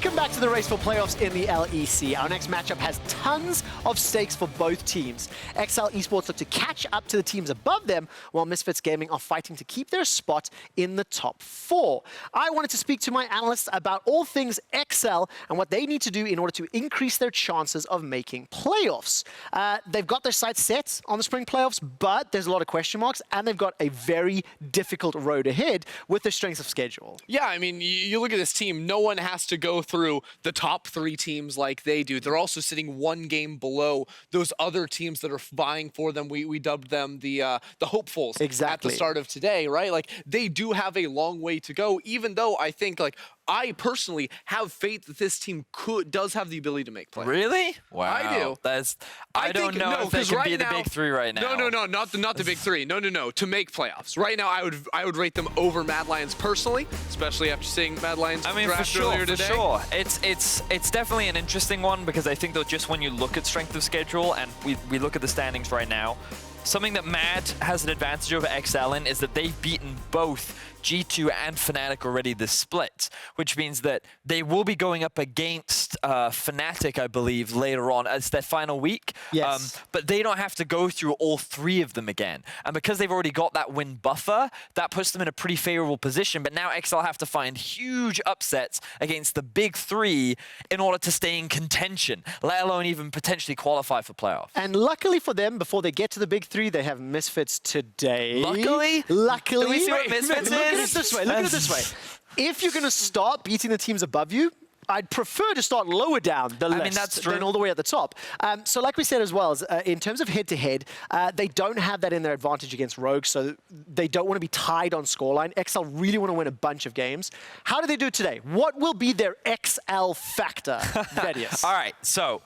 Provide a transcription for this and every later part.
Welcome back to the race for playoffs in the LEC. Our next matchup has tons of stakes for both teams. XL Esports look to catch up to the teams above them, while Misfits Gaming are fighting to keep their spot in the top 4. I wanted to speak to my analysts about all things XL and what they need to do in order to increase their chances of making playoffs. They've got their sights set on the spring playoffs, but there's a lot of question marks, and they've got a very difficult road ahead with their strengths of schedule. Yeah, I mean, you look at this team, no one has to go through the top 3 teams like they do. They're also sitting 1 game below those other teams that are vying for them. We dubbed them the hopefuls at the start of today, right? Like, they do have a long way to go, even though I think, like, I personally have faith that this team does have the ability to make playoffs. Really? Wow. I do. I don't know if they can be the big 3 right now. No, not the big 3. No. To make playoffs. Right now, I would rate them over Mad Lions personally, especially after seeing Mad Lions draft earlier today. For sure. It's definitely an interesting one, because I think that just when you look at strength of schedule and we look at the standings right now, something that Mad has an advantage over XL in is that they've beaten both G2 and Fnatic already this split, which means that they will be going up against Fnatic, I believe, later on as their final week. Yes. But they don't have to go through all 3 of them again. And because they've already got that win buffer, that puts them in a pretty favorable position. But now XL have to find huge upsets against the big 3 in order to stay in contention, let alone even potentially qualify for playoffs. And luckily for them, before they get to the big 3, they have Misfits today. Luckily? Luckily. Do we see what Misfits is? Look at it this way. If you're going to start beating the teams above you, I'd prefer to start lower down the list than all the way at the top. So like we said as well, in terms of head-to-head, they don't have that in their advantage against Rogue, so they don't want to be tied on scoreline. XL really want to win a bunch of games. How do they do it today? What will be their XL factor, Vedius? All right, so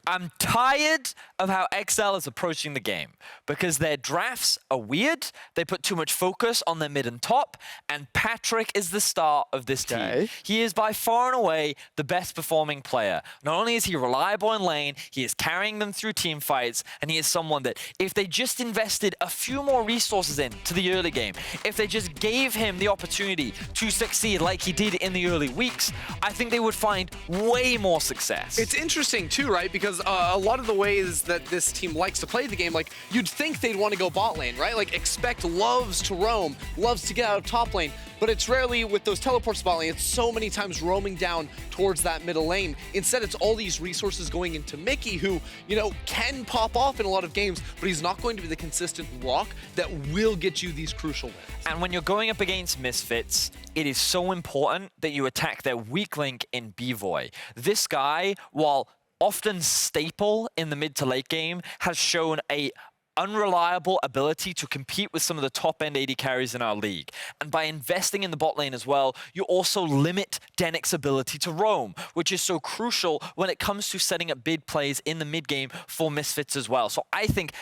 I'm tired of how XL is approaching the game, because their drafts are weird, they put too much focus on their mid and top, and Patrik is the star of this team. He is by far and away the best performing player. Not only is he reliable in lane, he is carrying them through team fights, and he is someone that if they just invested a few more resources into the early game, if they just gave him the opportunity to succeed like he did in the early weeks, I think they would find way more success. It's interesting too, right? Because a lot of the ways that this team likes to play the game, like, you'd think they'd want to go bot lane, right? Like, Expect loves to roam, loves to get out of top lane, but it's rarely with those teleports bot lane. It's so many times roaming down towards that middle lane. Instead, it's all these resources going into Mickey, who, you know, can pop off in a lot of games, but he's not going to be the consistent rock that will get you these crucial wins. And when you're going up against Misfits, it is so important that you attack their weak link in Bvoy. This guy, while often staple in the mid to late game, has shown a unreliable ability to compete with some of the top-end AD carries in our league. And by investing in the bot lane as well, you also limit denyk's ability to roam, which is so crucial when it comes to setting up big plays in the mid game for Misfits as well. So I think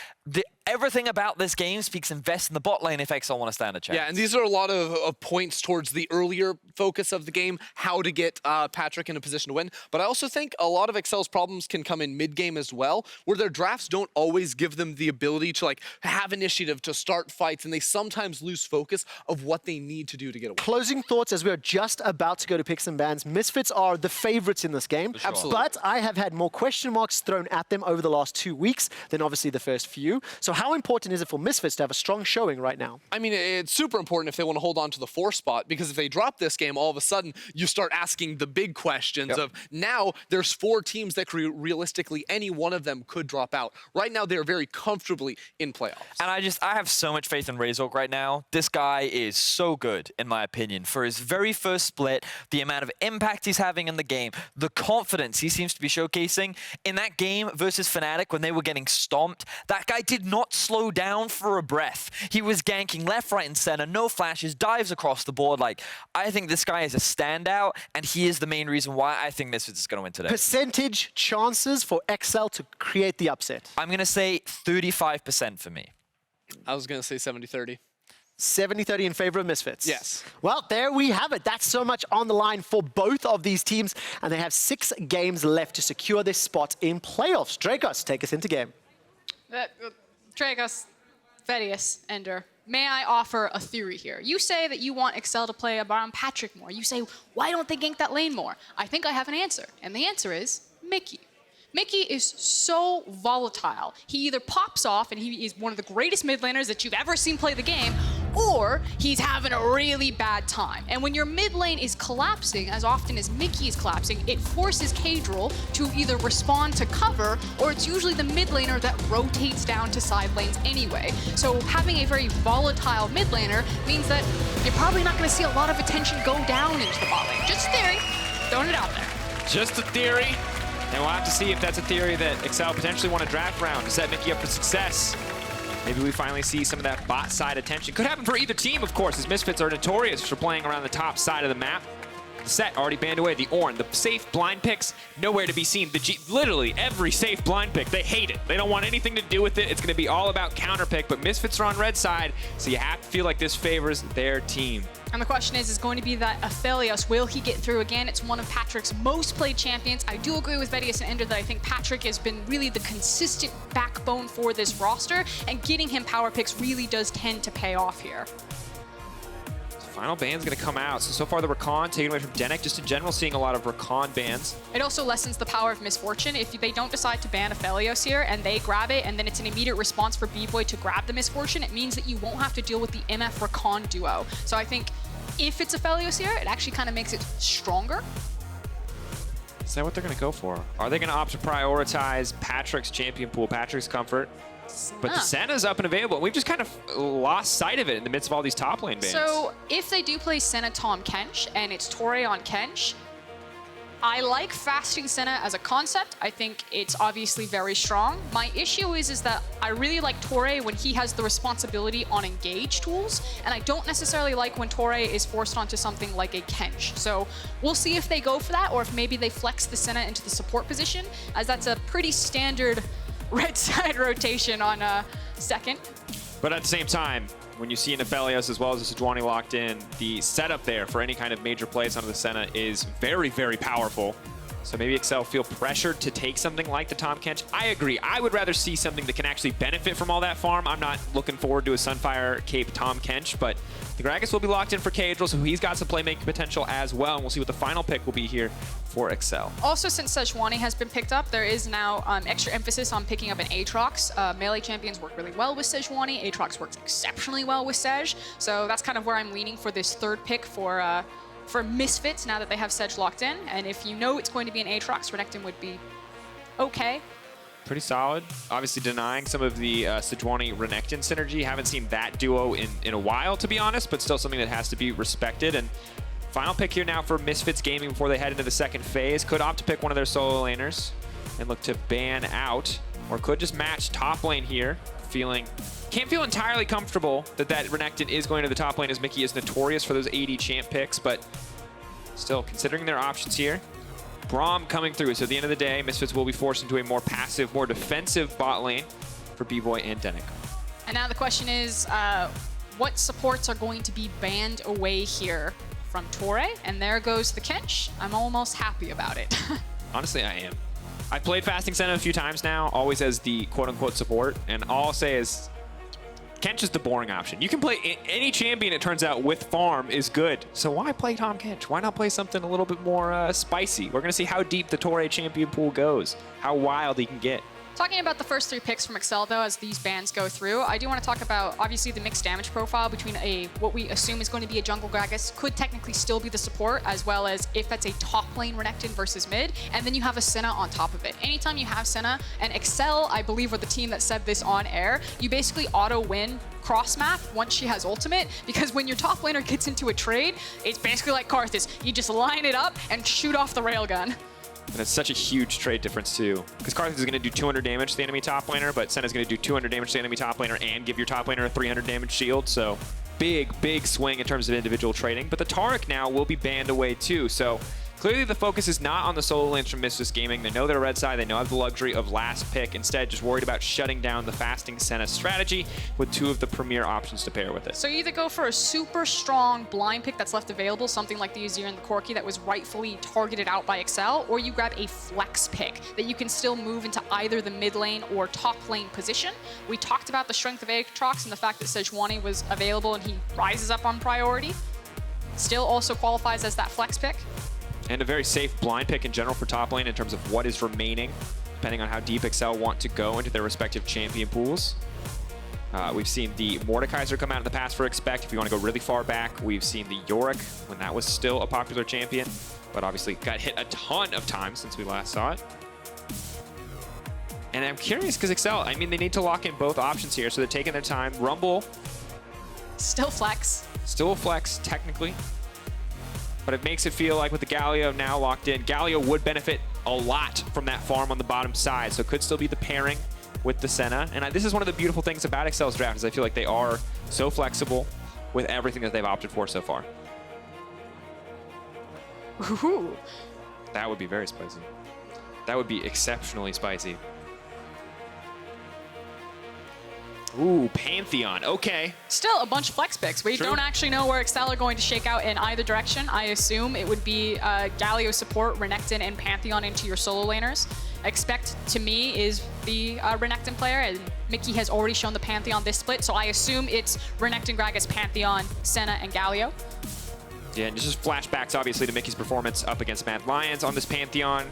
everything about this game speaks invest in the bot lane if XL want to stand a chance. Yeah, and these are a lot of points towards the earlier focus of the game, how to get Patrik in a position to win. But I also think a lot of XL's problems can come in mid-game as well, where their drafts don't always give them the ability to, like, have initiative, to start fights, and they sometimes lose focus of what they need to do to get a win. Closing thoughts as we're just about to go to picks and bans. Misfits are the favorites in this game. Sure. Absolutely. But I have had more question marks thrown at them over the last 2 weeks than obviously the first few. So how important is it for Misfits to have a strong showing right now? I mean, it's super important if they want to hold on to the 4 spot, because if they drop this game, all of a sudden you start asking the big questions of, now there's 4 teams that realistically any one of them could drop out. Right now they're very comfortably in playoffs. And I have so much faith in Razork right now. This guy is so good, in my opinion. For his very first split, the amount of impact he's having in the game, the confidence he seems to be showcasing. In that game versus Fnatic, when they were getting stomped, that guy did not slow down for a breath. He was ganking left, right, and center, no flashes, dives across the board. Like, I think this guy is a standout, and he is the main reason why I think Misfits is going to win today. Percentage chances for XL to create the upset? I'm going to say 35% for me. I was going to say 70-30. 70-30 in favor of Misfits. Yes. Well, there we have it. That's so much on the line for both of these teams, and they have 6 games left to secure this spot in playoffs. GRAGAS, take us into game. GRAGAS, Vedius, Ender. may I offer a theory here? You say that you want Excel to play around Patrik more. You say, why don't they gank that lane more? I think I have an answer, and the answer is Mickey. Mickey is so volatile. He either pops off and he is one of the greatest mid laners that you've ever seen play the game, or he's having a really bad time. And when your mid lane is collapsing, as often as Mickey is collapsing, it forces Caedrel to either respond to cover, or it's usually the mid laner that rotates down to side lanes anyway. So having a very volatile mid laner means that you're probably not going to see a lot of attention go down into the bot lane. Just a theory, throwing it out there. Just a theory. And we'll have to see if that's a theory that Excel potentially want to draft round to set Mickey up for success. Maybe we finally see some of that bot side attention. Could happen for either team, of course, as Misfits are notorious for playing around the top side of the map. The set already banned away. The Ornn, the safe blind picks, nowhere to be seen. Literally every safe blind pick, they hate it. They don't want anything to do with it. It's going to be all about counter pick, but Misfits are on red side, so you have to feel like this favors their team. And the question is going to be that APHELIOS, will he get through again? It's one of Patrik's most played champions. I do agree with VODs and Ender that I think Patrik has been really the consistent backbone for this roster, and getting him power picks really does tend to pay off here. Final ban's going to come out. So far the Rakan taken away from denyk. Just in general, seeing a lot of Rakan bans. It also lessens the power of Misfortune. If they don't decide to ban APHELIOS here and they grab it, and then it's an immediate response for Bvoy to grab the Misfortune, it means that you won't have to deal with the MF Rakan duo. So I think if it's APHELIOS here, it actually kind of makes it stronger. Is that what they're going to go for? Are they going to opt to prioritize Patrik's champion pool, Patrik's comfort? But the SENNA's up and available. We've just kind of lost sight of it in the midst of all these top lane bans. So if they do play SENNA Tom Kench and it's Torre on Kench, I like fasting SENNA as a concept. I think it's obviously very strong. My issue is that I really like Torre when he has the responsibility on engage tools, and I don't necessarily like when Torre is forced onto something like a Kench. So we'll see if they go for that, or if maybe they flex the SENNA into the support position, as that's a pretty standard red side rotation on second. But at the same time, when you see an APHELIOS as well as a SEJUANI locked in, the setup there for any kind of major plays onto the SENNA is very, very powerful. So maybe Excel feel pressured to take something like the Tom Kench. I agree. I would rather see something that can actually benefit from all that farm. I'm not looking forward to a Sunfire Cape Tom Kench, but the GRAGAS will be locked in for Caedrel, so he's got some playmaking potential as well, and we'll see what the final pick will be here for Excel. Also, since SEJUANI has been picked up, there is now extra emphasis on picking up an AATROX. Melee champions work really well with SEJUANI. AATROX works exceptionally well with Sej, so that's kind of where I'm leaning for this third pick for Misfits, now that they have Sej locked in. And if you know it's going to be an AATROX, RENEKTON would be okay. Pretty solid. Obviously denying some of the SEJUANI RENEKTON synergy. Haven't seen that duo in a while, to be honest, but still something that has to be respected. And final pick here now for Misfits Gaming before they head into the second phase. Could opt to pick one of their solo laners and look to ban out, or could just match top lane here. Can't feel entirely comfortable that RENEKTON is going to the top lane, as Mickey is notorious for those AD champ picks, but still considering their options here. BRAUM coming through, so at the end of the day, Misfits will be forced into a more passive, more defensive bot lane for Bvoy and denyk. And now the question is, what supports are going to be banned away here from Torre? And there goes the Kench. I'm almost happy about it. Honestly, I am. I've played Fasting SENNA a few times now, always as the quote-unquote support, and all I'll say is Kench is the boring option. You can play any champion, it turns out, with farm is good. So why play Tom Kench? Why not play something a little bit more spicy? We're going to see how deep the Torre champion pool goes, how wild he can get. Talking about the first three picks from Excel, though, as these bans go through, I do want to talk about, obviously, the mixed damage profile between what we assume is going to be a jungle GRAGAS, could technically still be the support, as well as if that's a top lane RENEKTON versus mid, and then you have a SENNA on top of it. Anytime you have SENNA, and Excel, I believe, were the team that said this on air, you basically auto-win cross-map once she has ultimate, because when your top laner gets into a trade, it's basically like Karthus. You just line it up and shoot off the railgun. And it's such a huge trade difference, too. Because Karthus is going to do 200 damage to the enemy top laner, but Senna's going to do 200 damage to the enemy top laner and give your top laner a 300 damage shield. So big, big swing in terms of individual trading. But the Taric now will be banned away, too. So Clearly the focus is not on the solo lanes from Misfits Gaming. They know they're red side, they know have the luxury of last pick. Instead, just worried about shutting down the fasting Senna strategy with two of the premier options to pair with it. So you either go for a super strong blind pick that's left available, something like the Azir and the Corki that was rightfully targeted out by Excel, or you grab a flex pick that you can still move into either the mid lane or top lane position. We talked about the strength of AATROX and the fact that SEJUANI was available and he rises up on priority. Still also qualifies as that flex pick. And a very safe blind pick in general for top lane in terms of what is remaining, depending on how deep Excel want to go into their respective champion pools. We've seen the Mordekaiser come out in the past for Expect. If you want to go really far back, we've seen the Yorick when that was still a popular champion, but obviously got hit a ton of times since we last saw it. And I'm curious because Excel, I mean, they need to lock in both options here, so they're taking their time. Rumble. Still flex. Still a flex, technically. But it makes it feel like with the Galio now locked in, Galio would benefit a lot from that farm on the bottom side, so it could still be the pairing with the Senna. And this is one of the beautiful things about Excel's draft, is I feel like they are so flexible with everything that they've opted for so far. Ooh. That would be very spicy. That would be exceptionally spicy. Ooh, Pantheon, okay. Still a bunch of flex picks. We True. don't actually know where Excel are going to shake out in either direction. I assume it would be Galio support, Renekton, and Pantheon into your solo laners. Expect, to me, is the Renekton player, and Mickey has already shown the Pantheon this split, so I assume it's Renekton, Gragas, Pantheon, Senna, and Galio. Yeah, and just flashbacks, obviously, to Mickey's performance up against Mad Lions on this Pantheon.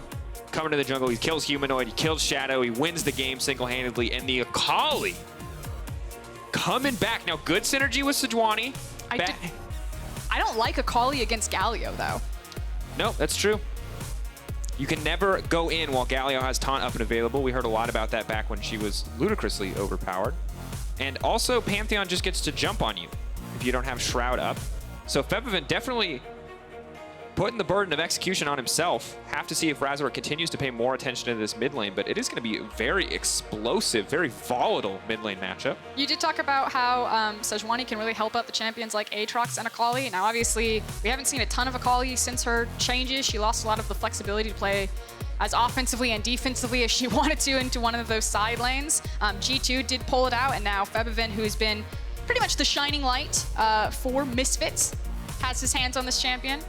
Coming to the jungle, he kills Humanoid, he kills Shadow, he wins the game single-handedly, and the Akali coming back. Now, good synergy with SEJUANI. I don't like Akali against Galio, though. No, that's true. You can never go in while Galio has taunt up and available. We heard a lot about that back when she was ludicrously overpowered. And also, Pantheon just gets to jump on you if you don't have Shroud up. So Febiven definitely putting the burden of execution on himself. Have to see if Razork continues to pay more attention to this mid lane, but it is going to be a very explosive, very volatile mid lane matchup. You did talk about how SEJUANI can really help out the champions like AATROX and Akali. Now, obviously, we haven't seen a ton of Akali since her changes. She lost a lot of the flexibility to play as offensively and defensively as she wanted to into one of those side lanes. G2 did pull it out, and now Febiven, who's been pretty much the shining light for Misfits, has his hands on this champion.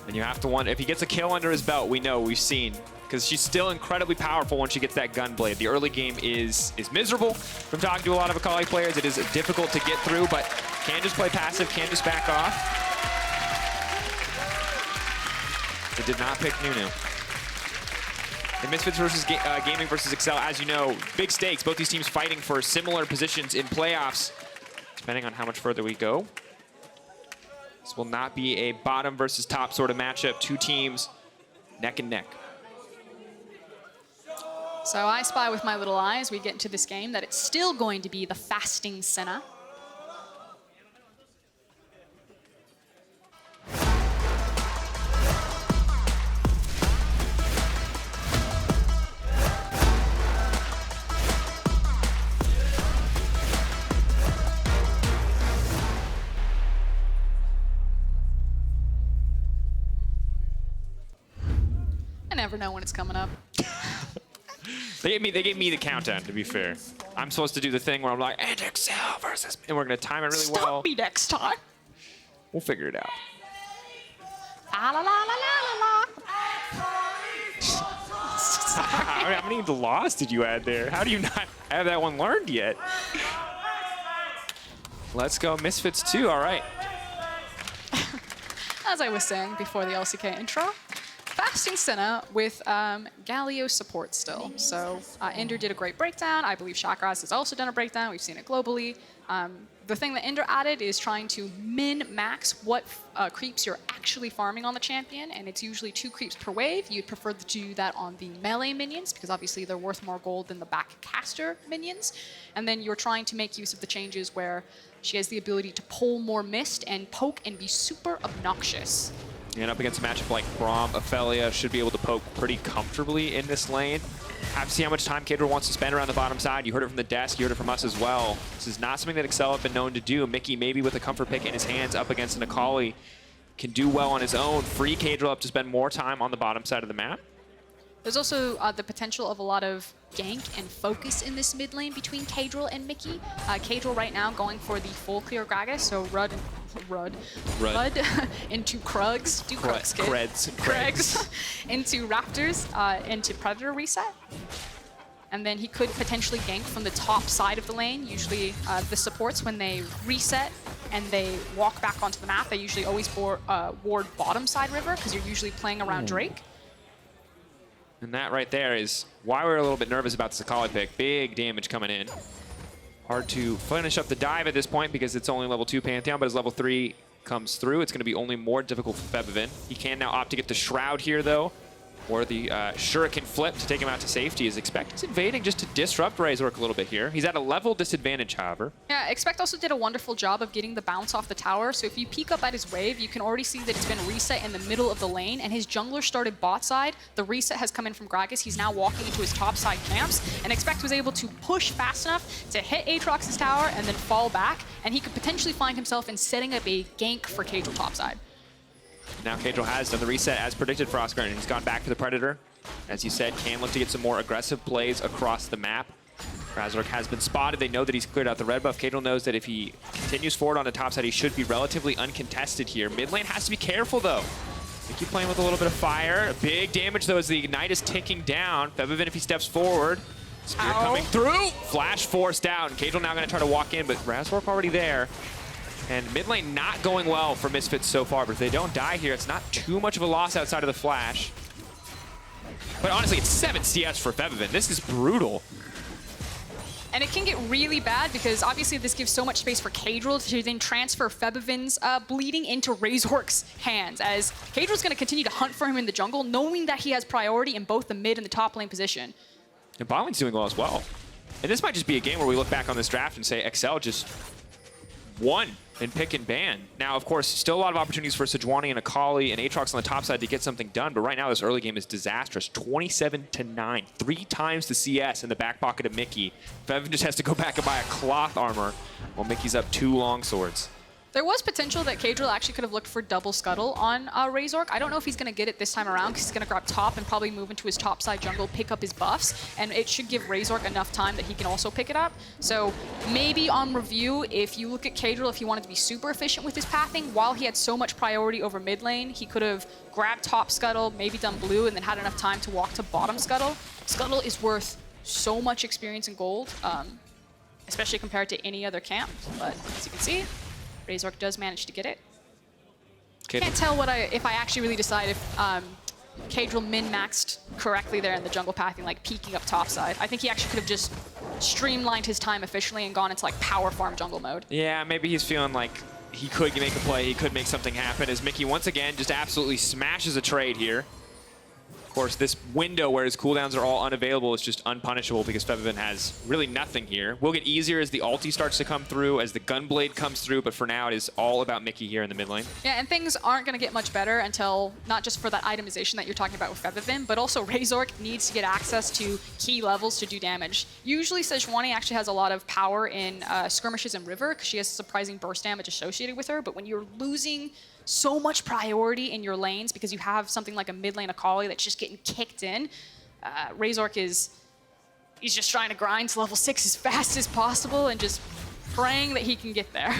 And you have to wonder, if he gets a kill under his belt, we know, we've seen, because she's still incredibly powerful when she gets that Gunblade. The early game is miserable. From talking to a lot of Akali players, it is difficult to get through, but can just play passive, can just back off. It did not pick Nunu. In Misfits versus Gaming versus Excel, as you know, big stakes. Both these teams fighting for similar positions in playoffs, depending on how much further we go. This will not be a bottom versus top sort of matchup. Two teams neck and neck. So I spy with my little eye as we get into this game that it's still going to be the fasting Senna. I never know when it's coming up. They gave me the countdown, to be fair. I'm supposed to do the thing where I'm like, and Excel versus, and we're gonna time it really well. Stop me next time. We'll figure it out. La la la la la la. How many laws did you add there? How do you not have that one learned yet? Let's go Misfits 2, all right. As I was saying before the LCK intro, fasting Senna with Galio support still. So Ender did a great breakdown. I believe Chakras has also done a breakdown. We've seen it globally. The thing that Ender added is trying to min-max what creeps you're actually farming on the champion, and it's usually 2 creeps per wave. You'd prefer to do that on the melee minions, because obviously they're worth more gold than the back caster minions. And then you're trying to make use of the changes where she has the ability to pull more mist and poke and be super obnoxious. And up against a matchup like BRAUM, APHELIOS should be able to poke pretty comfortably in this lane. Have to see how much time Caedrel wants to spend around the bottom side. You heard it from the desk, you heard it from us as well. This is not something that Excel have been known to do. Mickey maybe with a comfort pick in his hands up against an Akali. can do well on his own, free Caedrel up to spend more time on the bottom side of the map. There's also the potential of a lot of gank and focus in this mid lane between Caedrel and Mickey. Caedrel right now going for the full clear GRAGAS, so Rud into Krugs, do Krugs, kid. Creds into Raptors, into Predator reset. And then he could potentially gank from the top side of the lane. Usually the supports, when they reset and they walk back onto the map, they usually always ward bottom side river because you're usually playing around Drake. And that right there is why we're a little bit nervous about the AKALI pick. Big damage coming in. Hard to finish up the dive at this point because it's only level 2 Pantheon, but as level 3 comes through, it's going to be only more difficult for Febiven. He can now opt to get the Shroud here, though, or the Shuriken flip to take him out to safety. Is Expect is invading just to disrupt Razork a little bit here. He's at a level disadvantage, however. Yeah, Expect also did a wonderful job of getting the bounce off the tower. So if you peek up at his wave, you can already see that it's been reset in the middle of the lane, and his jungler started bot side. The reset has come in from GRAGAS. He's now walking into his top side camps, and Expect was able to push fast enough to hit AATROX's tower and then fall back, and he could potentially find himself in setting up a gank for Caedrel top side. Now Caedrel has done the reset as predicted, Froskurinn, and he's gone back for the Predator. As you said, can look to get some more aggressive plays across the map. Razork has been spotted. They know that he's cleared out the red buff. Caedrel knows that if he continues forward on the top side, he should be relatively uncontested here. Mid lane has to be careful, though. Mickey playing with a little bit of fire. Big damage, though, as the Ignite is ticking down. Febiven, if he steps forward. Spear coming through. Flash forced down. Caedrel now going to try to walk in, but Razork already there. And mid lane not going well for Misfits so far, but if they don't die here, it's not too much of a loss outside of the flash. But honestly, it's 7 CS for Febiven. This is brutal. And it can get really bad because obviously this gives so much space for Caedrel to then transfer Febiven's bleeding into Razork's hands, as Caedrel's going to continue to hunt for him in the jungle, knowing that he has priority in both the mid and the top lane position. And bot lane's doing well as well. And this might just be a game where we look back on this draft and say XL just won in pick and ban. Now, of course, still a lot of opportunities for SEJUANI and AKALI and AATROX on the top side to get something done, but right now this early game is disastrous. 27-9, 3 times the CS in the back pocket of Mickey. Febiven just has to go back and buy a cloth armor while Mickey's up 2 long swords. There was potential that Caedrel actually could have looked for double scuttle on Razork. I don't know if he's going to get it this time around because he's going to grab top and probably move into his top side jungle, pick up his buffs, and it should give Razork enough time that he can also pick it up. So maybe on review, if you look at Caedrel, if he wanted to be super efficient with his pathing, while he had so much priority over mid lane, he could have grabbed top scuttle, maybe done blue, and then had enough time to walk to bottom scuttle. Scuttle is worth so much experience in gold, especially compared to any other camp, but as you can see, Razork does manage to get it. Can't tell if I actually really decide if Caedrel min-maxed correctly there in the jungle pathing, like peeking up top side. I think he actually could have just streamlined his time efficiently and gone into like power farm jungle mode. Yeah, maybe he's feeling like he could make a play, he could make something happen, as Mickey once again just absolutely smashes a trade here. Of course, this window where his cooldowns are all unavailable is just unpunishable because Febiven has really nothing here. Will get easier as the ulti starts to come through, as the Gunblade comes through, but for now it is all about Mickey here in the mid lane. Yeah, and things aren't going to get much better until, not just for that itemization that you're talking about with Febiven, but also Razork needs to get access to key levels to do damage. Usually SEJUANI actually has a lot of power in skirmishes and river because she has surprising burst damage associated with her, but when you're losing so much priority in your lanes because you have something like a mid lane AKALI that's just getting kicked in, Razork he's just trying to grind to level 6 as fast as possible and just praying that he can get there.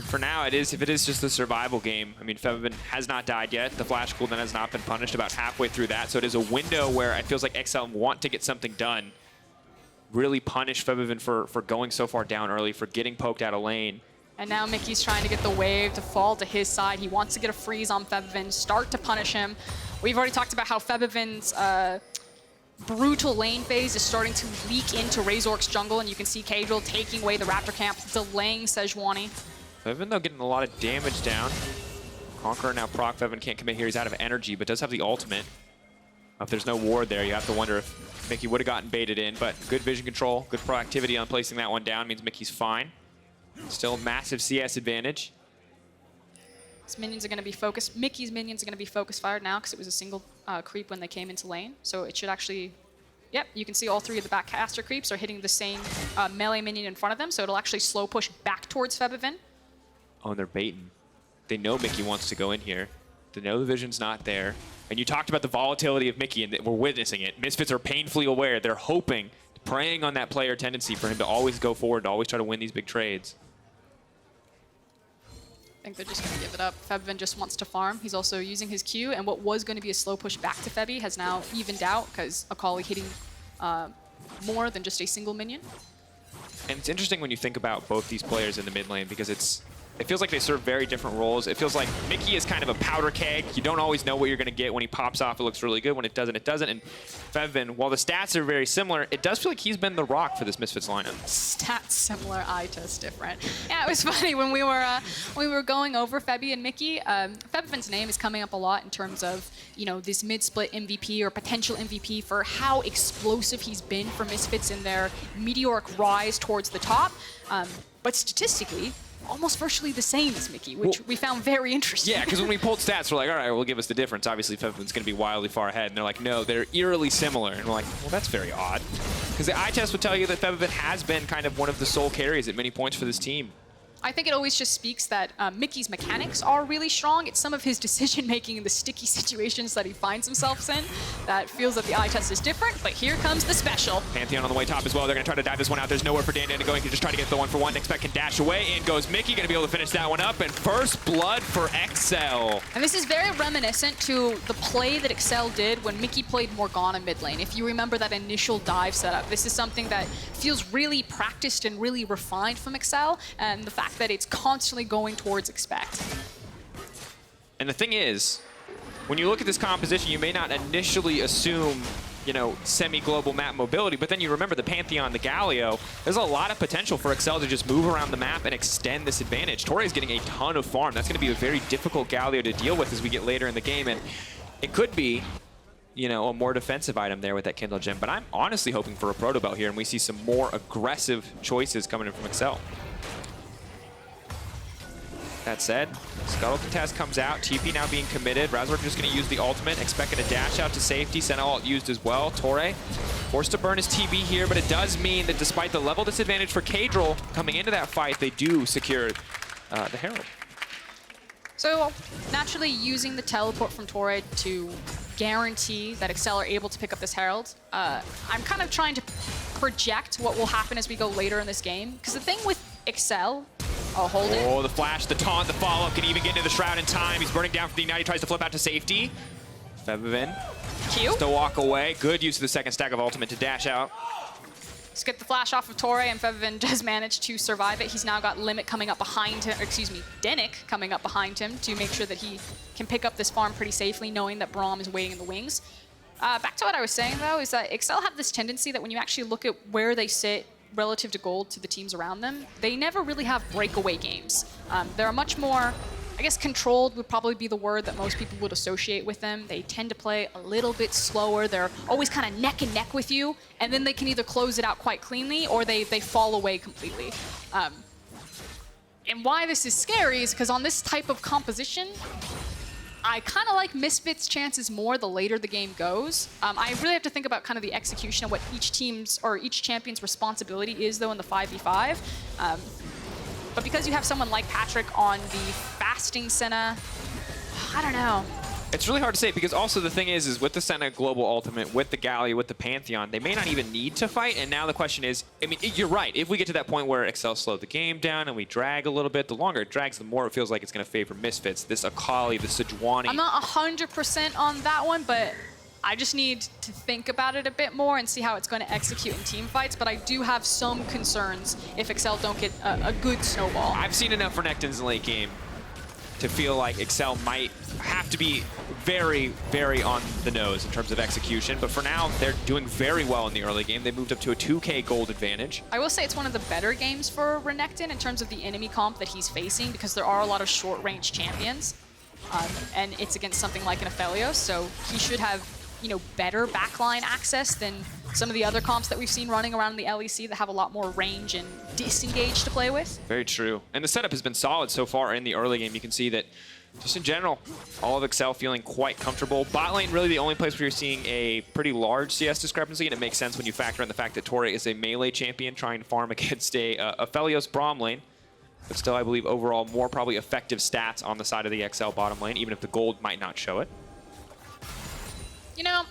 For now, if it is just a survival game, I mean, Febiven has not died yet. The flash cooldown has not been punished, about halfway through that, so it is a window where it feels like XL want to get something done. Really punish Febiven for going so far down early, for getting poked out of lane. And now Mickey's trying to get the wave to fall to his side. He wants to get a freeze on Febiven, start to punish him. We've already talked about how Febiven's brutal lane phase is starting to leak into Razork's jungle, and you can see Caedrel taking away the Raptor camp, delaying SEJUANI. Febiven, though, getting a lot of damage down. Conqueror now proc. Febiven can't commit here. He's out of energy, but does have the ultimate. If there's no ward there, you have to wonder if Mickey would have gotten baited in, but good vision control, good proactivity on placing that one down means Mickey's fine. Still massive CS advantage. His minions are going to be focused. Mickey's minions are going to be focus fired now because it was a single creep when they came into lane. So it should actually, yep, you can see all 3 of the back caster creeps are hitting the same melee minion in front of them. So it'll actually slow push back towards Febiven. Oh, and they're baiting. They know Mickey wants to go in here. They know the vision's not there. And you talked about the volatility of Mickey, and we're witnessing it. Misfits are painfully aware. They're hoping, preying on that player tendency for him to always go forward, to always try to win these big trades. I think they're just going to give it up. Febiven just wants to farm. He's also using his Q, and what was going to be a slow push back to Febi has now evened out because AKALI hitting more than just a single minion. And it's interesting when you think about both these players in the mid lane because it feels like they serve very different roles. It feels like Mickey is kind of a powder keg. You don't always know what you're going to get. When he pops off, it looks really good. When it doesn't, it doesn't. And Febiven, while the stats are very similar, it does feel like he's been the rock for this Misfits lineup. Stats similar, eye test different. Yeah, it was funny when we were going over Febi and Mickey. Febiven's name is coming up a lot in terms of, you know, this mid-split MVP or potential MVP for how explosive he's been for Misfits in their meteoric rise towards the top. But statistically, almost virtually the same as Mickey, which we found very interesting. Yeah, because when we pulled stats, we're like, all right, we'll give us the difference. Obviously, Febiven's going to be wildly far ahead. And they're like, no, they're eerily similar. And we're like, well, that's very odd. Because the eye test would tell you that Febiven has been kind of one of the sole carries at many points for this team. I think it always just speaks that Mickey's mechanics are really strong. It's some of his decision-making in the sticky situations that he finds himself in that feels that the eye test is different, but here comes the special. Pantheon on the way top as well. They're going to try to dive this one out. There's nowhere for Dan Dan to go. He can just try to get the 1-for-1. Expect can dash away. In goes Mickey. Going to be able to finish that one up. And first blood for Excel. And this is very reminiscent to the play that Excel did when Mickey played Morgana mid lane. If you remember that initial dive setup, this is something that feels really practiced and really refined from Excel, and the fact that it's constantly going towards Expect. And the thing is, when you look at this composition, you may not initially assume, you know, semi-global map mobility, but then you remember the Pantheon, the GALIO, there's a lot of potential for Excel to just move around the map and extend this advantage. Torre is getting a ton of farm. That's going to be a very difficult GALIO to deal with as we get later in the game, and it could be, you know, a more defensive item there with that Kindle Gem, but I'm honestly hoping for a Proto Belt here, and we see some more aggressive choices coming in from Excel. That said, Scuttle Contest comes out, TP now being committed. Razork just going to use the ultimate, expecting a dash out to safety. SENNA ult used as well. Torre forced to burn his TB here, but it does mean that despite the level disadvantage for Caedrel coming into that fight, they do secure the Herald. So naturally using the teleport from Torre to guarantee that Excel are able to pick up this Herald, I'm kind of trying to project what will happen as we go later in this game. Because the thing with Excel, I'll hold it. Oh, the flash, the taunt, the follow-up can even get into the Shroud in time. He's burning down for the Ignite. He tries to flip out to safety. Febiven Q. to walk away. Good use of the second stack of ultimate to dash out. Let's get the flash off of Torre, and Febiven does manage to survive it. He's now got Limit coming up behind him, or excuse me, denyk coming up behind him to make sure that he can pick up this farm pretty safely, knowing that BRAUM is waiting in the wings. Back to what I was saying, though, is that Excel have this tendency that when you actually look at where they sit relative to gold to the teams around them, they never really have breakaway games. They're much more, I guess controlled would probably be the word that most people would associate with them. They tend to play a little bit slower. They're always kind of neck and neck with you, and then they can either close it out quite cleanly or they fall away completely. And why this is scary is because on this type of composition, I kind of like Misfits' chances more the later the game goes. I really have to think about kind of the execution of what each team's or each champion's responsibility is, though, in the 5v5. But because you have someone like Patrik on the fasting SENNA, I don't know. It's really hard to say because also the thing is with the SENNA Global Ultimate, with the GALIO, with the Pantheon, they may not even need to fight. And now the question is, I mean, you're right. If we get to that point where Excel slowed the game down and we drag a little bit, the longer it drags, the more it feels like it's going to favor Misfits. This AKALI, the SEJUANI. I'm not 100% on that one, but I just need to think about it a bit more and see how it's going to execute in team fights. But I do have some concerns if Excel don't get a good snowball. I've seen enough Renektons in late game to feel like Excel might have to be very, very on the nose in terms of execution. But for now, they're doing very well in the early game. They moved up to a 2K gold advantage. I will say it's one of the better games for Renekton in terms of the enemy comp that he's facing because there are a lot of short-range champions. And it's against something like an APHELIOS, so he should have, you know, better backline access than some of the other comps that we've seen running around the LEC that have a lot more range and disengage to play with. Very true. And the setup has been solid so far in the early game. You can see that just in general, all of Excel feeling quite comfortable. Bot lane really the only place where you're seeing a pretty large CS discrepancy, and it makes sense when you factor in the fact that Torre is a melee champion trying to farm against a APHELIOS BRAUM lane. But still, I believe overall more probably effective stats on the side of the XL bottom lane, even if the gold might not show it. You know,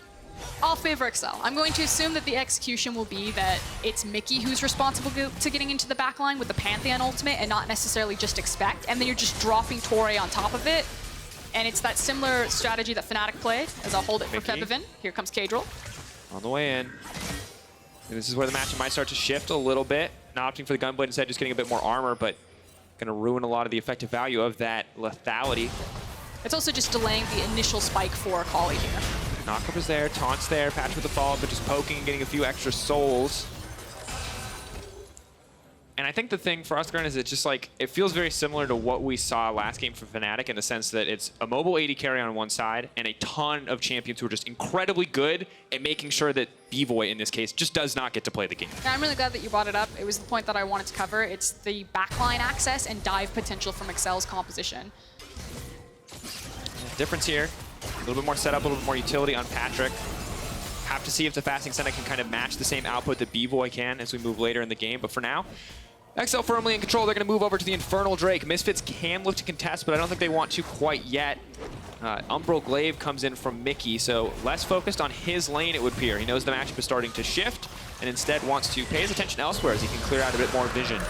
I'll favor Excel. I'm going to assume that the execution will be that it's Mickey who's responsible to getting into the backline with the Pantheon ultimate and not necessarily just Expect, and then you're just dropping Torre on top of it. And it's that similar strategy that Fnatic played, as I'll hold it for Febiven. Here comes Caedrel. On the way in. And this is where the matchup might start to shift a little bit. Not opting for the Gunblade, instead just getting a bit more armor, but going to ruin a lot of the effective value of that lethality. It's also just delaying the initial spike for AKALI here. Knockup is there, taunts there, Patch with the follow-up, but just poking and getting a few extra souls. And I think the thing for Froskurinn is it's just like, it feels very similar to what we saw last game from Fnatic in the sense that it's a mobile AD carry on one side and a ton of champions who are just incredibly good at making sure that Bvoy, in this case, just does not get to play the game. Yeah, I'm really glad that you brought it up. It was the point that I wanted to cover. It's the backline access and dive potential from Excel's composition. Difference here, a little bit more setup, a little bit more utility on Patrik. Have to see if the Fasting SENNA can kind of match the same output that Bvoy can as we move later in the game, but for now, XL firmly in control. They're going to move over to the Infernal Drake. Misfits can look to contest, but I don't think they want to quite yet. Umbral Glaive comes in from Mickey, so less focused on his lane, it would appear. He knows the matchup is starting to shift, and instead wants to pay his attention elsewhere as he can clear out a bit more vision.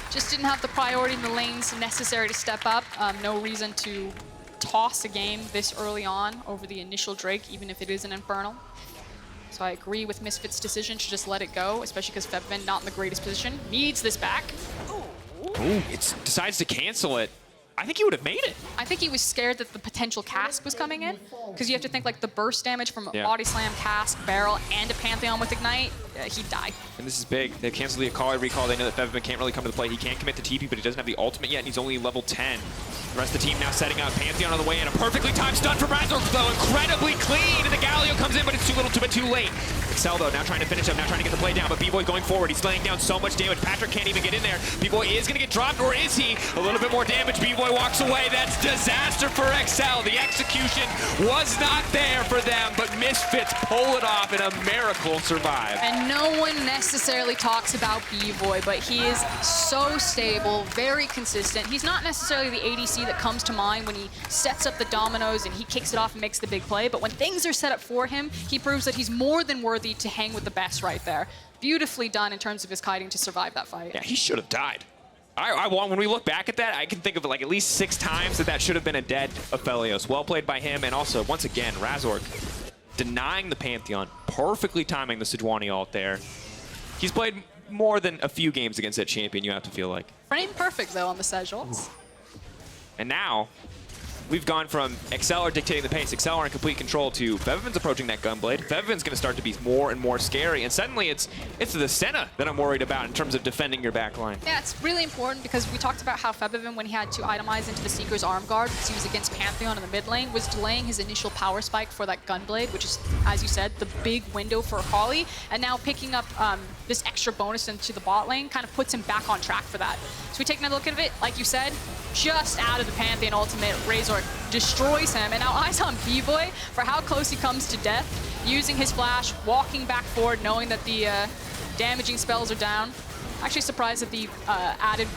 Just didn't have the priority in the lanes necessary to step up. No reason to toss a game this early on over the initial Drake, even if it is an Infernal. So I agree with Misfits' decision to just let it go, especially because Febiven, not in the greatest position, needs this back. Ooh, it decides to cancel it. I think he would have made it. I think he was scared that the potential cask was coming in, because you have to think like the burst damage from a body slam, cask, barrel, and a Pantheon with Ignite, he'd die. And this is big. They've canceled the Akali recall. They know that Febiven can't really come to the play. He can't commit to TP, but he doesn't have the ultimate yet, and he's only level 10. The rest of the team now setting up. Pantheon on the way in. A perfectly timed stun for Razork, though. Incredibly clean. And the Galio comes in, but it's too little, too bit too late. Excel, though, now trying to finish up, now trying to get the play down, but Bvoy going forward. He's laying down so much damage. Patrik can't even get in there. Bvoy is going to get dropped, or is he? A little bit more damage. Bvoy walks away. That's disaster for XL. The execution was not there for them, but Misfits pull it off, and a miracle survive. And no one necessarily talks about Bvoy, but he is so stable, very consistent. He's not necessarily the ADC that comes to mind when he sets up the dominoes and he kicks it off and makes the big play, but when things are set up for him, he proves that he's more than worthy to hang with the best right there. Beautifully done in terms of his kiting to survive that fight. Yeah, he should have died. When we look back at that, I can think of like at least 6 times that should have been a dead APHELIOS. Well played by him, and also, once again, Razork denying the Pantheon, perfectly timing the SEJUANI ult there. He's played more than a few games against that champion, you have to feel like. Frame perfect, though, on the Sej ults. And now, we've gone from XL are dictating the pace, XL are in complete control, to Febiven's approaching that Gunblade. Febiven's going to start to be more and more scary, and suddenly it's the SENNA that I'm worried about in terms of defending your backline. Yeah, it's really important because we talked about how Febiven, when he had to itemize into the Seeker's arm guard because he was against Pantheon in the mid lane, was delaying his initial power spike for that Gunblade, which is, as you said, the big window for AKALI, and now picking up this extra bonus into the bot lane kind of puts him back on track for that. So we take another look at it, like you said, just out of the Pantheon ultimate, Razork destroys him, and now eyes on Bvoy for how close he comes to death, using his flash, walking back forward, knowing that the damaging spells are down. Actually surprised that the added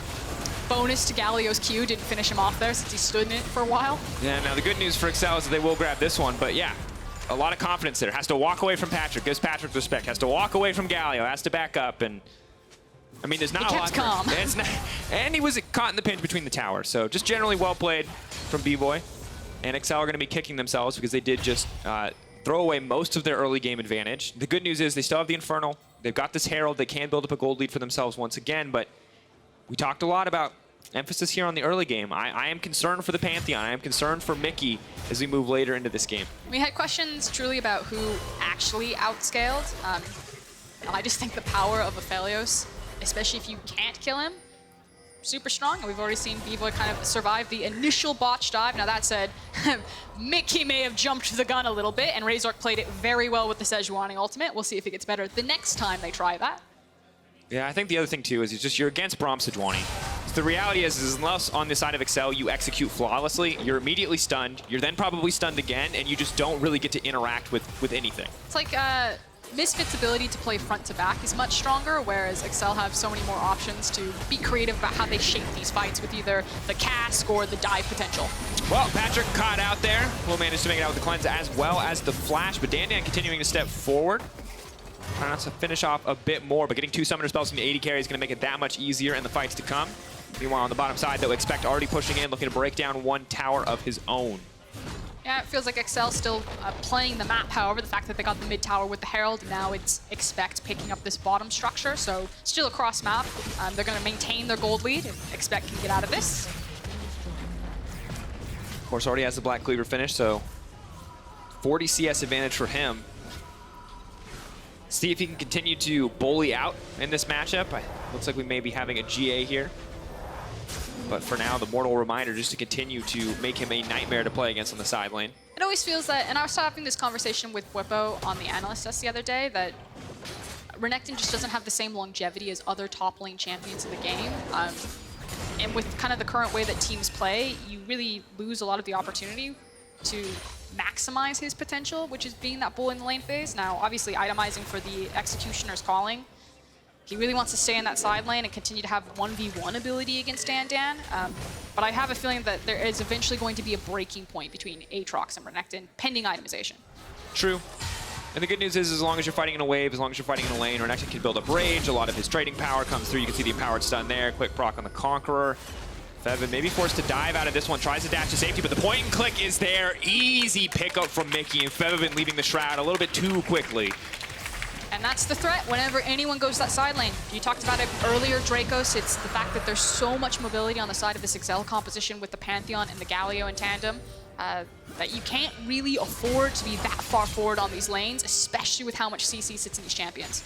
bonus to Galio's Q didn't finish him off there since he stood in it for a while. Yeah, now the good news for XL is that they will grab this one, but yeah, a lot of confidence there. Has to walk away from Patrik, gives Patrik respect, has to walk away from Galio, has to back up, and I mean, there's not a lot. He kept calm. And he was caught in the pinch between the towers. So just generally well played from Bvoy. And XL are going to be kicking themselves because they did just throw away most of their early game advantage. The good news is they still have the Infernal. They've got this Herald. They can build up a gold lead for themselves once again. But we talked a lot about emphasis here on the early game. I am concerned for the Pantheon. I am concerned for Mickey as we move later into this game. We had questions truly about who actually outscaled. I just think the power of APHELIOS, especially if you can't kill him, super strong. And we've already seen Bvoy kind of survive the initial botch dive. Now that said, Mickey may have jumped the gun a little bit, and Razork played it very well with the SEJUANI ultimate. We'll see if it gets better the next time they try that. Yeah, I think the other thing too is you're against BRAUM SEJUANI. So the reality is unless on the side of XL you execute flawlessly, you're immediately stunned, you're then probably stunned again, and you just don't really get to interact with anything. It's like Misfits' ability to play front to back is much stronger, whereas Excel have so many more options to be creative about how they shape these fights with either the cask or the dive potential. Well, Patrik caught out there. Will manage to make it out with the cleanse as well as the flash, but Dan Dan continuing to step forward. Trying not to finish off a bit more, but getting 2 summoner spells from the AD carry is going to make it that much easier in the fights to come. Meanwhile, on the bottom side, though, Expect already pushing in, looking to break down 1 tower of his own. Yeah, it feels like Excel still playing the map. However, the fact that they got the mid tower with the Herald, now it's Expect picking up this bottom structure. So still across map, they're going to maintain their gold lead if Expect can get out of this. Of course, already has the Black Cleaver finish, so 40 CS advantage for him. See if he can continue to bully out in this matchup. Looks like we may be having a GA here. But for now, the mortal reminder just to continue to make him a nightmare to play against on the side lane. It always feels that, and I was having this conversation with Bvoy on the analyst desk the other day, that RENEKTON just doesn't have the same longevity as other top lane champions in the game. And with kind of the current way that teams play, you really lose a lot of the opportunity to maximize his potential, which is being that bull in the lane phase. Now, obviously, itemizing for the Executioner's calling. He really wants to stay in that side lane and continue to have 1v1 ability against Dan Dan. But I have a feeling that there is eventually going to be a breaking point between AATROX and RENEKTON, pending itemization. True. And the good news is, as long as you're fighting in a wave, as long as you're fighting in a lane, RENEKTON can build up rage. A lot of his trading power comes through. You can see the empowered stun there. Quick proc on the Conqueror. Febiven maybe forced to dive out of this one. Tries to dash to safety, but the point and click is there. Easy pickup from Mickey, and Febiven leaving the Shroud a little bit too quickly. And that's the threat whenever anyone goes that side lane. You talked about it earlier, Dracos. It's the fact that there's so much mobility on the side of this Excel composition with the Pantheon and the Galio in tandem that you can't really afford to be that far forward on these lanes, especially with how much CC sits in these champions.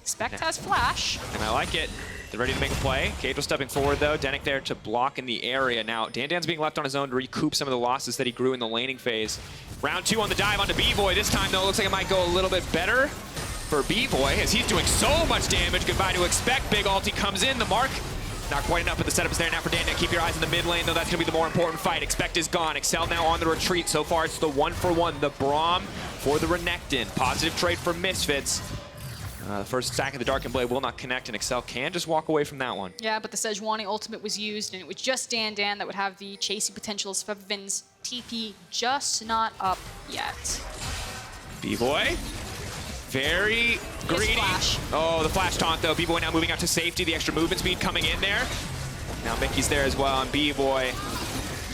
Expect has flash. And I like it. They're ready to make a play. Caedrel stepping forward, though. denyk there to block in the area. Now, Dan Dan's being left on his own to recoup some of the losses that he grew in the laning phase. Round 2 on the dive onto Bvoy. This time, though, it looks like it might go a little bit better for Bvoy, as he's doing so much damage. Goodbye to Expect. Big ulti comes in. The mark, not quite enough, but the setup is there now for Dan Dan. Keep your eyes in the mid lane, though. That's going to be the more important fight. Expect is gone. Excel now on the retreat. So far, it's the 1-for-1. The BRAUM for the RENEKTON. Positive trade for Misfits. The first stack of the Darkened Blade will not connect, and Excel can just walk away from that one. Yeah, but the SEJUANI ultimate was used, and it was just Dan Dan that would have the chasing potential as Febiven's TP just not up yet. Bvoy, very greedy. Flash. Oh, the flash taunt, though. Bvoy now moving out to safety. The extra movement speed coming in there. Now Mickey's there as well, and Bvoy,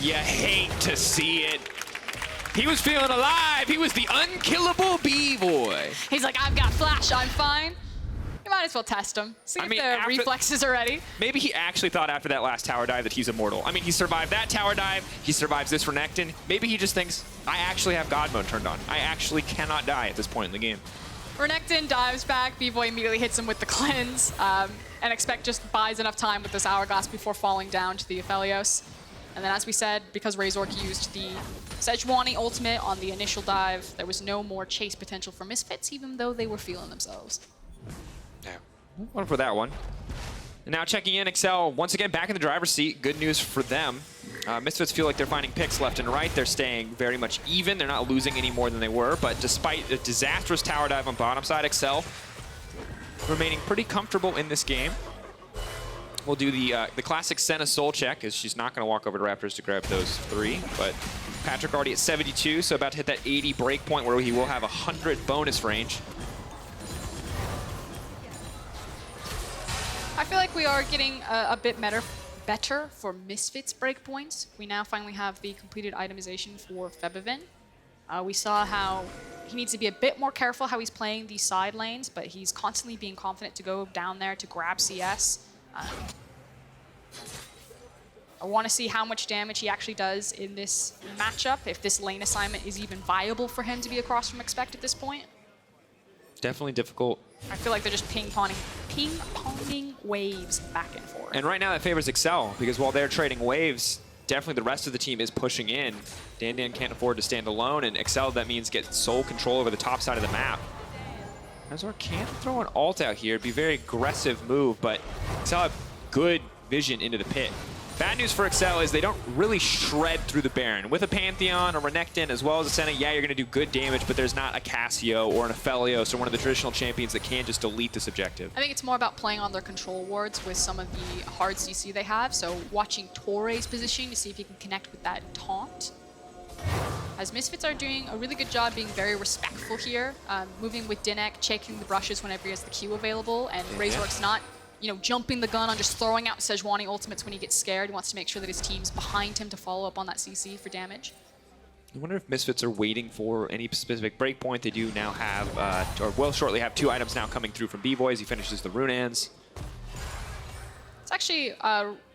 you hate to see it. He was feeling alive. He was the unkillable Bvoy. He's like, I've got flash, I'm fine. You might as well test him. See if the reflexes are ready. Maybe he actually thought after that last tower dive that he's immortal. I mean, he survived that tower dive. He survives this RENEKTON. Maybe he just thinks, I actually have God mode turned on. I actually cannot die at this point in the game. RENEKTON dives back. Bvoy immediately hits him with the cleanse. And Expect just buys enough time with this hourglass before falling down to the APHELIOS. And then, as we said, because Razork used the SEJUANI ultimate on the initial dive, there was no more chase potential for Misfits, even though they were feeling themselves. Yeah, one for that one. And now checking in, Excel once again back in the driver's seat. Good news for them. Misfits feel like they're finding picks left and right. They're staying very much even. They're not losing any more than they were. But despite a disastrous tower dive on bottom side, Excel remaining pretty comfortable in this game. We'll do the classic SENNA soul check, as she's not going to walk over to Raptors to grab those 3. But Patrik already at 72, so about to hit that 80 break point where he will have 100 bonus range. I feel like we are getting a bit better for Misfits breakpoints. We now finally have the completed itemization for Febiven. We saw how he needs to be a bit more careful how he's playing these side lanes, but he's constantly being confident to go down there to grab CS. I want to see how much damage he actually does in this matchup, if this lane assignment is even viable for him to be across from Expect at this point. Definitely difficult. I feel like they're just ping-ponging waves back and forth. And right now that favors Excel, because while they're trading waves, definitely the rest of the team is pushing in. Dan Dan can't afford to stand alone, and Excel, that means, get sole control over the top side of the map. Razork can't throw an ult out here. It'd be a very aggressive move, but Excel have good vision into the pit. Bad news for Excel is they don't really shred through the Baron. With a Pantheon, a Renekton, as well as a Senna, yeah, you're going to do good damage, but there's not a Cassio or an APHELIOS or one of the traditional champions that can just delete this objective. I think it's more about playing on their control wards with some of the hard CC they have. So watching Torre's position to see if he can connect with that taunt. As Misfits are doing a really good job being very respectful here, moving with denyk, checking the brushes whenever he has the Q available, and Razork's not, you know, jumping the gun on just throwing out SEJUANI ultimates when he gets scared. He wants to make sure that his team's behind him to follow up on that CC for damage. I wonder if Misfits are waiting for any specific breakpoint. They do now have, or will shortly have, 2 items now coming through from Bvoy as he finishes the Runeans. It's actually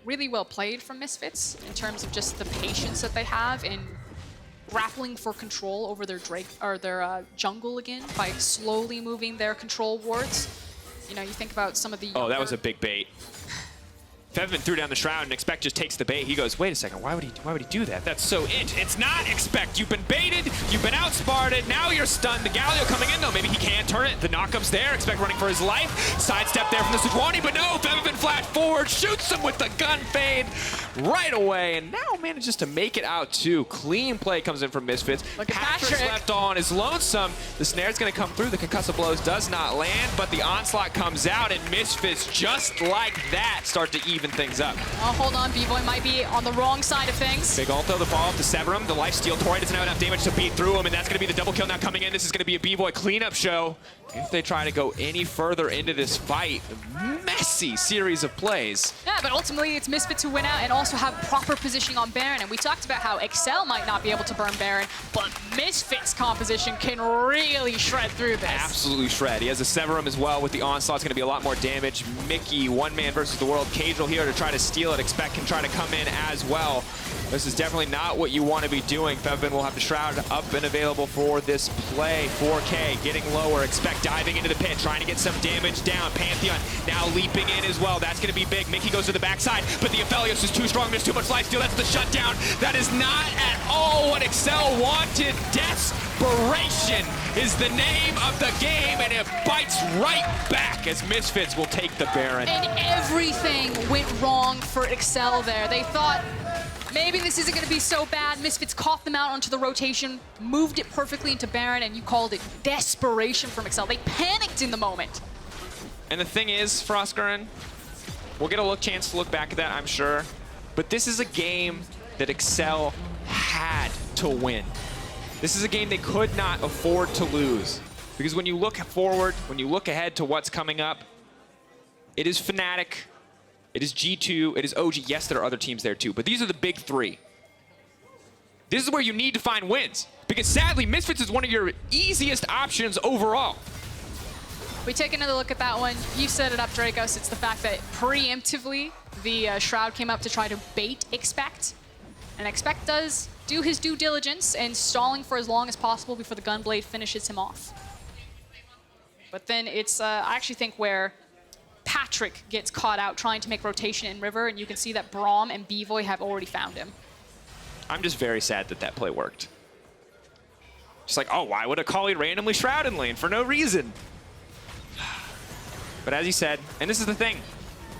really well played from Misfits in terms of just the patience that they have in grappling for control over their jungle again by slowly moving their control wards. You know, you think about some of the Oh, that was a big bait. Febiven threw down the Shroud and Expect just takes the bait. He goes, wait a second, why would he do that? That's so it. It's not Expect. You've been baited, you've been outsmarted, now you're stunned. The Galio coming in though, maybe he can't turn it. The knockup's there, Expect running for his life. Sidestep there from the SEJUANI, but no, Febiven flat forward, shoots him with the gun fade right away, and now manages to make it out too. Clean play comes in from Misfits. Patrick's left on is lonesome. The snare's gonna come through, the concussive blows does not land, but the onslaught comes out, and Misfits just like that start to even things up. Oh, hold on, Bvoy might be on the wrong side of things. Big ult though, the follow-up to Severum. The lifesteal Torre doesn't have enough damage to beat through him, and that's going to be the double kill now coming in. This is going to be a Bvoy cleanup show. If they try to go any further into this fight, messy series of plays. Yeah, but ultimately it's Misfits who win out and also have proper positioning on Baron. And we talked about how Excel might not be able to burn Baron, but Misfits' composition can really shred through this. Absolutely shred. He has a Severum as well with the onslaught. It's going to be a lot more damage. Mickey, one man versus the world. Caedrel here to try to steal it. Expect can try to come in as well. This is definitely not what you want to be doing. Febiven will have the Shroud up and available for this play. 4K getting lower. Expect diving into the pit, trying to get some damage down. Pantheon now leaping in as well. That's going to be big. Mickey goes to the backside, but the APHELIOS is too strong. There's too much lifesteal. That's the shutdown. That is not at all what Excel wanted. Desperation is the name of the game, and it bites right back as Misfits will take the Baron. And everything went wrong for Excel there. They thought, maybe this isn't going to be so bad. Misfits caught them out onto the rotation, moved it perfectly into Baron, and you called it desperation from Excel. They panicked in the moment. And the thing is, Froskurinn, we'll get a chance to look back at that, I'm sure. But this is a game that Excel had to win. This is a game they could not afford to lose. Because when you look forward, when you look ahead to what's coming up, it is Fnatic, it is G2, it is OG. Yes, there are other teams there too, but these are the big 3. This is where you need to find wins. Because sadly, Misfits is one of your easiest options overall. We take another look at that one. You set it up, Dragos. It's the fact that preemptively, the Shroud came up to try to bait Expect. And Expect does do his due diligence and stalling for as long as possible before the Gunblade finishes him off. But then it's, I actually think, where Patrik gets caught out trying to make rotation in River, and you can see that BRAUM and Bvoy have already found him. I'm just very sad that that play worked. Just like, oh, why would AKALI randomly Shroud in lane for no reason? But as he said, and this is the thing,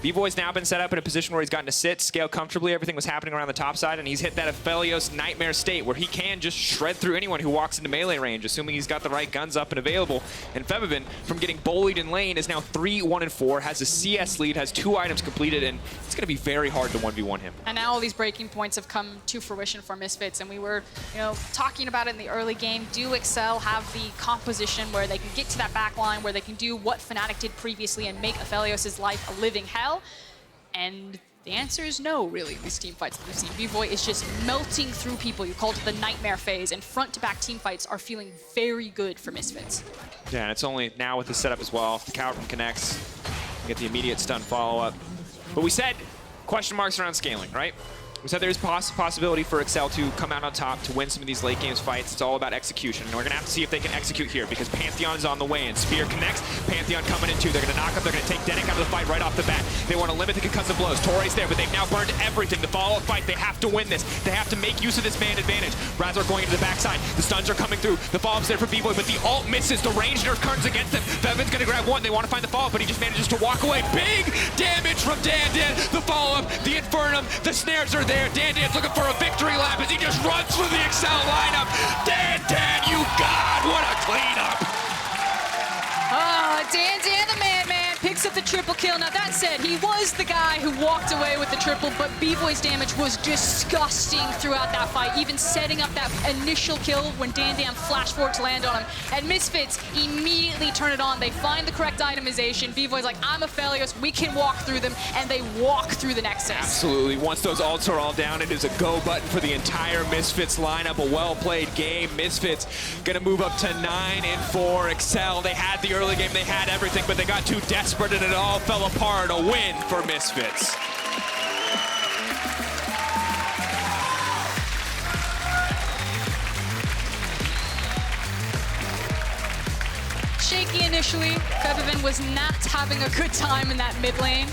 Bvoy's now been set up in a position where he's gotten to sit, scale comfortably. Everything was happening around the top side, and he's hit that APHELIOS nightmare state where he can just shred through anyone who walks into melee range, assuming he's got the right guns up and available. And Febiven, from getting bullied in lane, is now 3-1-4, has a CS lead, has 2 items completed, and it's going to be very hard to 1v1 him. And now all these breaking points have come to fruition for Misfits, and we were, you know, talking about it in the early game. Do Excel have the composition where they can get to that back line, where they can do what Fnatic did previously and make APHELIOS' life a living hell? And the answer is no, really, in these team fights that we've seen. Bvoy is just melting through people. You called it the nightmare phase, and front-to-back team fights are feeling very good for Misfits. Yeah, and it's only now with the setup as well. The Coward connects, you get the immediate stun follow-up. But we said question marks around scaling, right? We said there's possibility for Excel to come out on top to win some of these late games fights. It's all about execution, and we're going to have to see if they can execute here because Pantheon is on the way, and Spear connects. Pantheon coming in too. They're going to knock up. They're going to take denyk out of the fight right off the bat. They want to limit the concussive blows. Torre's there, but they've now burned everything. The follow-up fight, they have to win this. They have to make use of this man advantage. Razork going into the backside. The stuns are coming through. The follow-up's there for Bvoy, but the ult misses. The range nerf turns against them. Febiven's going to grab one. They want to find the follow-up, but he just manages to walk away. Big damage from Dan Dan. The follow-up, the Infernum, the snares are there. Dan Dan's looking for a victory lap as he just runs through the Excel lineup. Dan Dan, you God, what a cleanup. Dan Dan the man picks up the triple kill. Now that said, he was the guy who walked away with the triple, but Bvoy's damage was disgusting throughout that fight, even setting up that initial kill when Dan Dan flash forward to land on him. And Misfits immediately turn it on. They find the correct itemization. Bvoy's like, I'm APHELIOS, we can walk through them, and they walk through the Nexus. Absolutely. Once those ults are all down, it is a go button for the entire Misfits lineup. A well-played game. Misfits gonna move up to 9-4. Excel, they had the early game, they had everything, but they got too desperate and it all fell apart. A win for Misfits. Shaky initially. Febiven was not having a good time in that mid lane.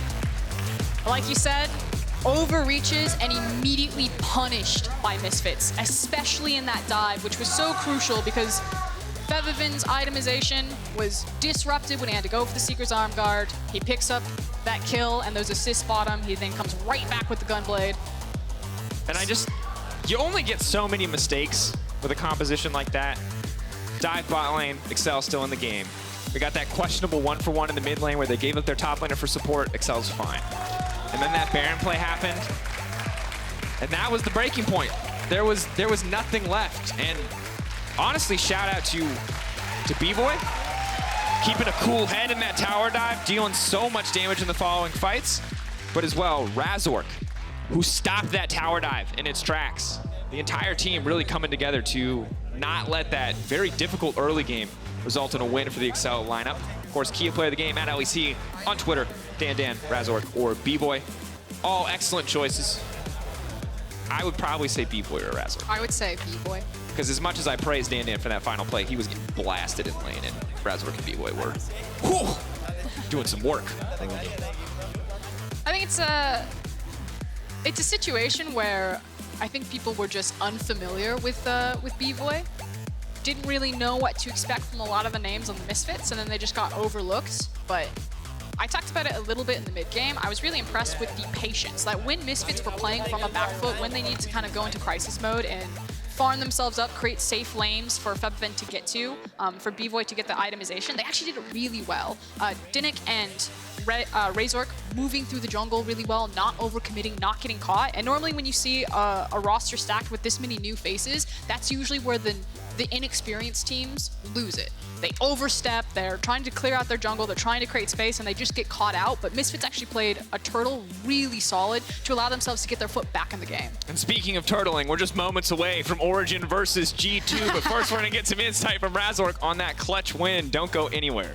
Like you said, overreaches and immediately punished by Misfits, especially in that dive, which was so crucial because Febiven's itemization was disrupted when he had to go for the Seeker's Arm Guard. He picks up that kill and those assists bottom. He then comes right back with the Gunblade. And you only get so many mistakes with a composition like that. Dive bot lane, Excel still in the game. We got that questionable 1-for-1 in the mid lane where they gave up their top laner for support. Excel's fine. And then that Baron play happened. And that was the breaking point. There was nothing left. And honestly, shout out to Bvoy, keeping a cool head in that tower dive, dealing so much damage in the following fights, but as well, Razork, who stopped that tower dive in its tracks. The entire team really coming together to not let that very difficult early game result in a win for the Excel lineup. Of course, key player of the game at LEC on Twitter, Dan Dan, Razork, or Bvoy. All excellent choices. I would probably say Bvoy or Razork. I would say Bvoy. Because as much as I praised Dan Dan for that final play, he was getting blasted in lane, and Razork and Bvoy were doing some work. I think it's a situation where I think people were just unfamiliar with Bvoy. Didn't really know what to expect from a lot of the names on the Misfits, and then they just got overlooked. But I talked about it a little bit in the mid game. I was really impressed with the patience. That when Misfits were playing from a back foot, when they need to kind of go into crisis mode and farm themselves up, create safe lanes for Febiven to get to, for Bvoy to get the itemization, they actually did it really well. denyk and Razork moving through the jungle really well, not overcommitting, not getting caught. And normally when you see a roster stacked with this many new faces, that's usually where the inexperienced teams lose it. They overstep, they're trying to clear out their jungle, they're trying to create space, and they just get caught out. But Misfits actually played a turtle really solid to allow themselves to get their foot back in the game. And speaking of turtling, we're just moments away from Origin versus G2, but first we're gonna get some insight from Razork on that clutch win. Don't go anywhere.